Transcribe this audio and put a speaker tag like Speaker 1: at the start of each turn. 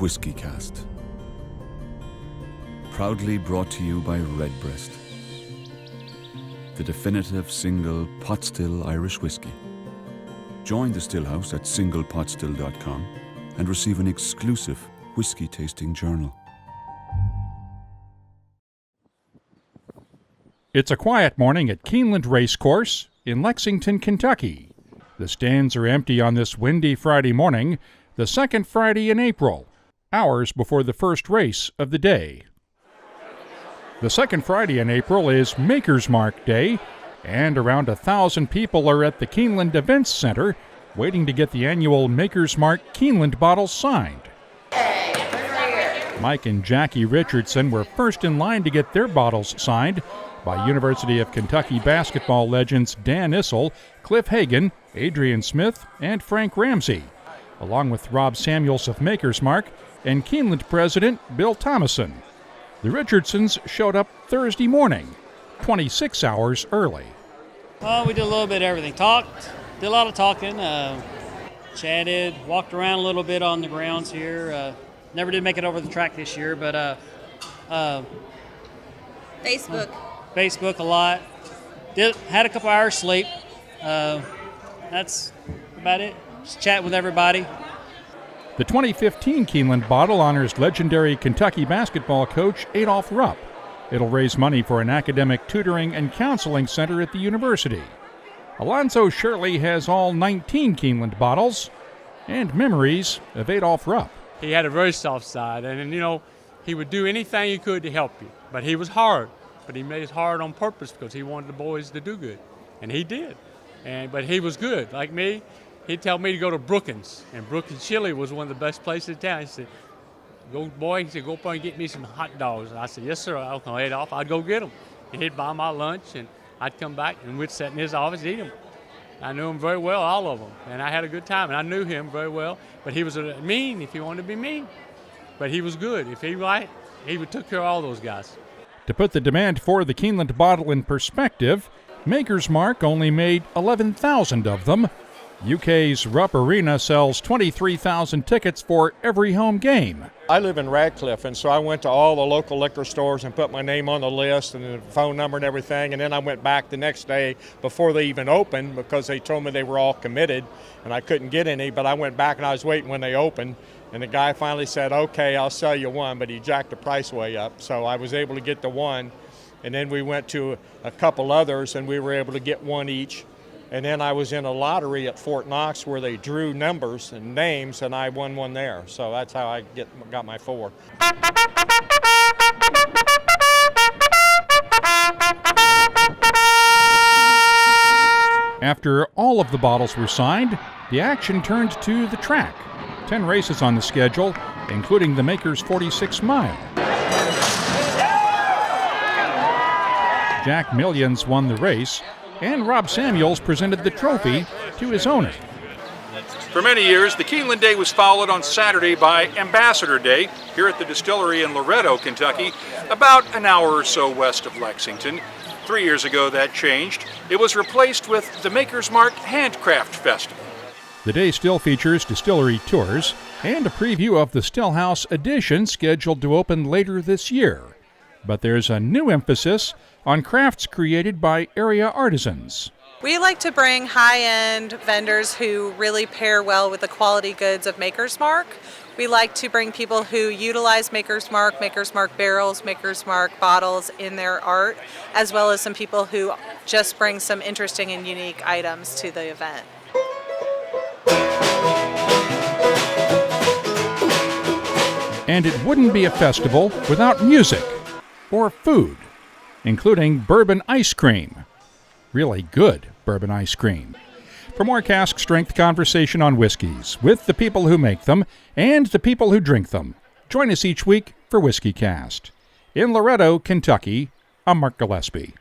Speaker 1: WhiskyCast. Proudly brought to you by Redbreast, the definitive single pot-still Irish whiskey. Join the Stillhouse at singlepotstill.com and receive an exclusive whiskey tasting journal.
Speaker 2: It's a quiet morning at Keeneland Race Course in Lexington, Kentucky. The stands are empty on this windy Friday morning, the second Friday in April, hours before the first race of the day. The second Friday in April is Maker's Mark Day, and around 1,000 people are at the Keeneland Events Center waiting to get the annual Maker's Mark Keeneland bottles signed. Mike and Jackie Richardson were first in line to get their bottles signed by University of Kentucky basketball legends Dan Issel, Cliff Hagan, Adrian Smith, and Frank Ramsey, along with Rob Samuels of Maker's Mark and Keeneland president Bill Thomason. The Richardsons showed up Thursday morning, 26 hours early.
Speaker 3: Well, we did a little bit of everything. Did a lot of talking, chatted, walked around a little bit on the grounds here. Never did make it over the track this year, but Facebook a lot. Had a couple hours sleep. That's about it. Just chat with everybody.
Speaker 2: The 2015 Keeneland bottle honors legendary Kentucky basketball coach Adolph Rupp. It'll raise money for an academic tutoring and counseling center at the university. Alonzo Shirley has all 19 Keeneland bottles and memories of Adolph Rupp.
Speaker 4: He had a very soft side, and he would do anything he could to help you. But he was hard. But he made it hard on purpose because he wanted the boys to do good, and he did. But he was good. Like me, he'd tell me to go to Brookins, and Brookins Chili was one of the best places in town. He said, "Go, boy," he said, "go up there and get me some hot dogs." And I said, "Yes, sir." I'll head off. I'd go get them. And he'd buy my lunch, and I'd come back, and we'd sit in his office and eat them. I knew him very well, all of them, and I had a good time. And I knew him very well. But he was mean if he wanted to be mean. But he was good. If he right, he would take care of all those guys.
Speaker 2: To put the demand for the Keeneland bottle in perspective, Maker's Mark only made 11,000 of them. UK's Rupp Arena sells 23,000 tickets for every home game.
Speaker 5: I live in Radcliffe, and so I went to all the local liquor stores and put my name on the list and the phone number and everything, and then I went back the next day before they even opened because they told me they were all committed and I couldn't get any, but I went back and I was waiting when they opened. And the guy finally said, "Okay, I'll sell you one," but he jacked the price way up. So I was able to get the one. And then we went to a couple others, and we were able to get one each. And then I was in a lottery at Fort Knox where they drew numbers and names, and I won one there. So that's how I got my 4.
Speaker 2: After all of the bottles were signed, the action turned to the track. 10 races on the schedule, including the Maker's 46 Mile. Jack Millions won the race, and Rob Samuels presented the trophy to his owner.
Speaker 6: For many years, the Keeneland Day was followed on Saturday by Ambassador Day here at the distillery in Loretto, Kentucky, about an hour or so west of Lexington. 3 years ago that changed. It was replaced with the Maker's Mark Handcraft Festival.
Speaker 2: The day still features distillery tours and a preview of the Stillhouse edition scheduled to open later this year. But there's a new emphasis on crafts created by area artisans.
Speaker 7: We like to bring high-end vendors who really pair well with the quality goods of Maker's Mark. We like to bring people who utilize Maker's Mark barrels, Maker's Mark bottles in their art, as well as some people who just bring some interesting and unique items to the event.
Speaker 2: And it wouldn't be a festival without music or food, including bourbon ice cream. Really good bourbon ice cream. For more Cask-Strength conversation on whiskeys, with the people who make them and the people who drink them, join us each week for WhiskyCast. In Loretto, Kentucky, I'm Mark Gillespie.